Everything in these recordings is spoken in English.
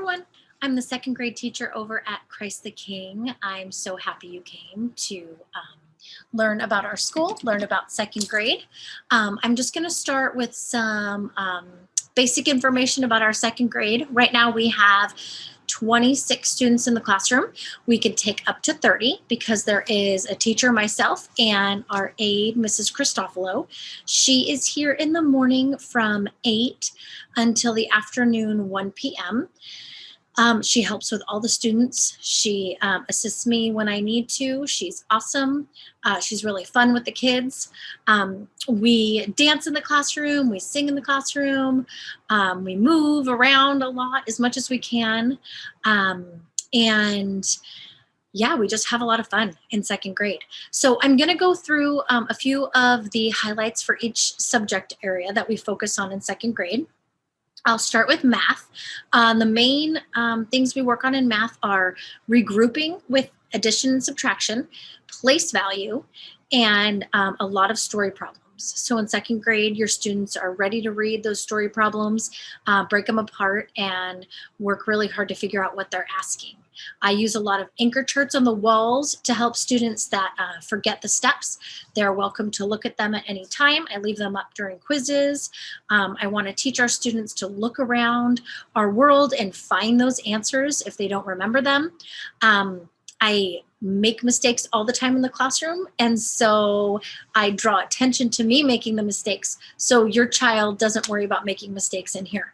everyone. I'm the second grade teacher over at Christ the King. I'm so happy you came to learn about our school, learn about second grade. I'm just going to start with some basic information about our second grade. Right now we have 26 students in the classroom. We could take up to 30 because there is a teacher, myself, and our aide, Mrs. Christofalo. She is here in the morning from 8 until the afternoon, 1 p.m. She helps with all the students. She assists me when I need to. She's awesome. She's really fun with the kids. We dance in the classroom. We sing in the classroom. We move around a lot as much as we can. And yeah, we just have a lot of fun in second grade. So I'm going to go through a few of the highlights for each subject area that we focus on in second grade. I'll start with math. The main things we work on in math are regrouping with addition and subtraction, place value, and a lot of story problems. So in second grade, your students are ready to read those story problems, break them apart, and work really hard to figure out what they're asking. I use a lot of anchor charts on the walls to help students that forget the steps. They're welcome to look at them at any time. I leave them up during quizzes. I want to teach our students to look around our world and find those answers if they don't remember them. I make mistakes all the time in the classroom, and so I draw attention to me making the mistakes so your child doesn't worry about making mistakes in here.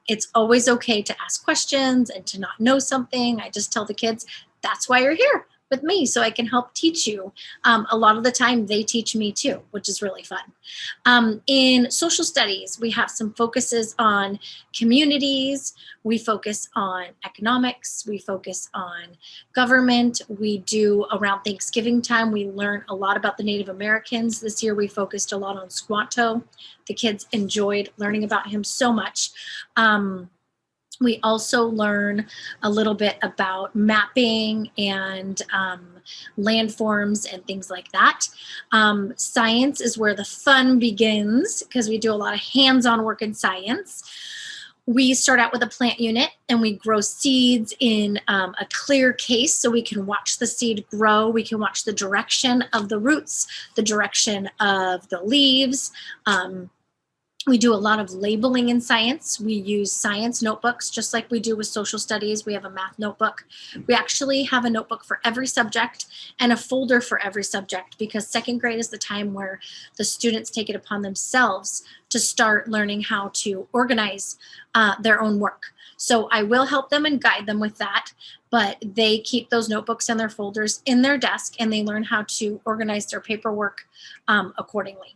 It's always okay to ask questions and to not know something. I just tell the kids, that's why you're here with me, so I can help teach you. A lot of the time they teach me too, which is really fun. In social studies, we have some focuses on communities. We focus on economics. We focus on government. We do around Thanksgiving time, we learn a lot about the Native Americans. This year we focused a lot on Squanto. The kids enjoyed learning about him so much. We also learn a little bit about mapping and landforms and things like that. Science is where the fun begins because we do a lot of hands-on work in science. We start out with a plant unit and we grow seeds in a clear case so we can watch the seed grow. We can watch the direction of the roots, the direction of the leaves. We do a lot of labeling in science. We use science notebooks just like we do with social studies. We have a math notebook. We actually have a notebook for every subject and a folder for every subject because second grade is the time where the students take it upon themselves to start learning how to organize their own work. So I will help them and guide them with that, but they keep those notebooks and their folders in their desk and they learn how to organize their paperwork accordingly.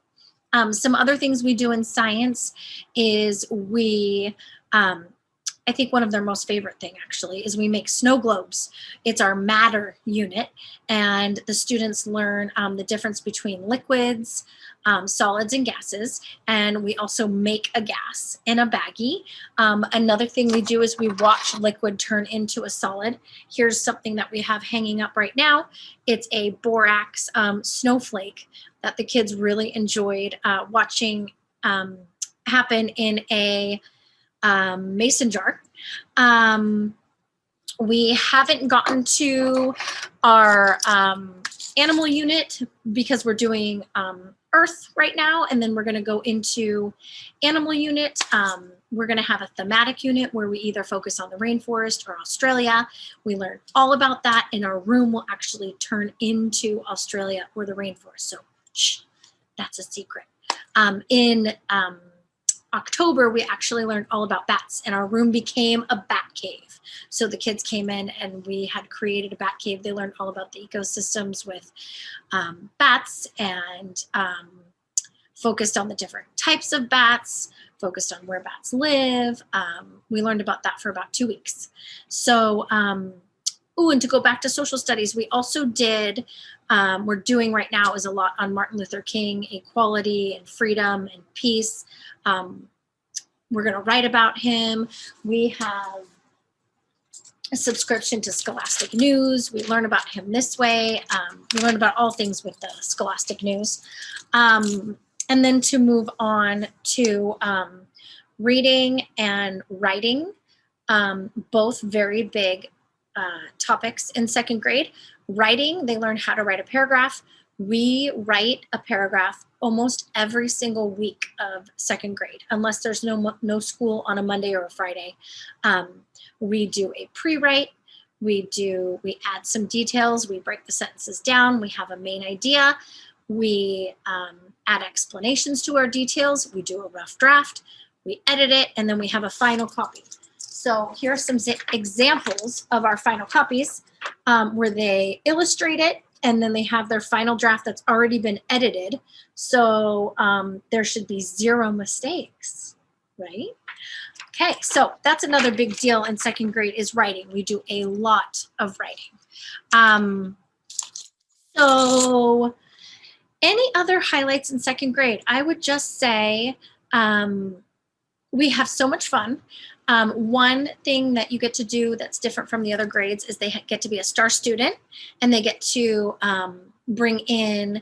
Some other things we do in science is we, I think one of their most favorite thing actually is we make snow globes. It's our matter unit, and the students learn the difference between liquids, solids, and gases, and we also make a gas in a baggie. Another thing we do is we watch liquid turn into a solid. Here's something that we have hanging up right now. It's a borax snowflake that the kids really enjoyed watching happen in a mason jar. We haven't gotten to our animal unit because we're doing Earth right now, and then we're going to go into animal unit. We're going to have a thematic unit where we either focus on the rainforest or Australia. We learn all about that, and our room will actually turn into Australia or the rainforest. So shh, that's a secret. In October, we actually learned all about bats, and our room became a bat cave. So the kids came in and we had created a bat cave. They learned all about the ecosystems with bats and focused on the different types of bats, focused on where bats live. We learned about that for about 2 weeks. So, and to go back to social studies, we also did, we're doing right now is a lot on Martin Luther King, equality and freedom and peace. We're going to write about him. We have a subscription to Scholastic News. We learn about him this way. We learn about all things with the Scholastic News. And then to move on to reading and writing. both very big topics in second grade. Writing, they learn how to write a paragraph. We write a paragraph almost every single week of second grade, unless there's no school on a Monday or a Friday. We do a pre-write. We add some details. We break the sentences down. We have a main idea. We add explanations to our details. We do a rough draft. We edit it, and then we have a final copy. So here are some examples of our final copies where they illustrate it, and then they have their final draft that's already been edited. So there should be 0 mistakes, right? Okay, so that's another big deal in second grade is writing. We do a lot of writing. So any other highlights in second grade? I would just say we have so much fun. One thing that you get to do that's different from the other grades is they get to be a star student, and they get to bring in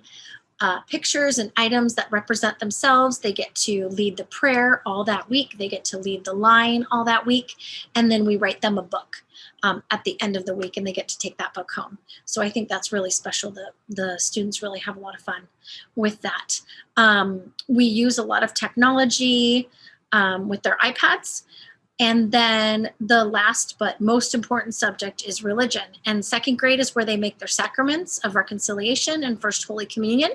pictures and items that represent themselves. They get to lead the prayer all that week. They get to lead the line all that week. And then we write them a book at the end of the week, and they get to take that book home. So I think that's really special. The students really have a lot of fun with that. We use a lot of technology with their iPads. And then the last but most important subject is religion. And second grade is where they make their sacraments of reconciliation and First Holy Communion.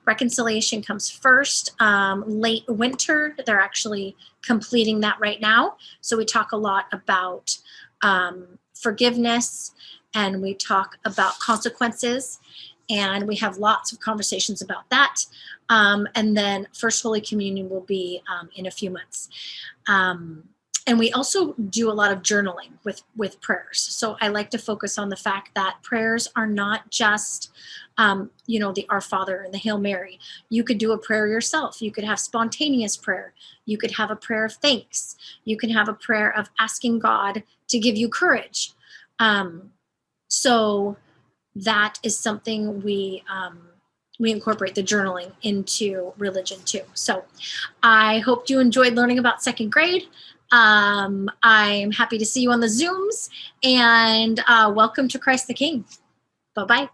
Reconciliation comes first, late winter. They're actually completing that right now. So we talk a lot about forgiveness, and we talk about consequences, and we have lots of conversations about that. And then First Holy Communion will be in a few months. And we also do a lot of journaling with prayers. So I like to focus on the fact that prayers are not just, the Our Father and the Hail Mary. You could do a prayer yourself. You could have spontaneous prayer. You could have a prayer of thanks. You can have a prayer of asking God to give you courage. So that is something we incorporate the journaling into religion too. So I hope you enjoyed learning about second grade. I'm happy to see you on the Zooms, and welcome to Christ the King. Bye-bye.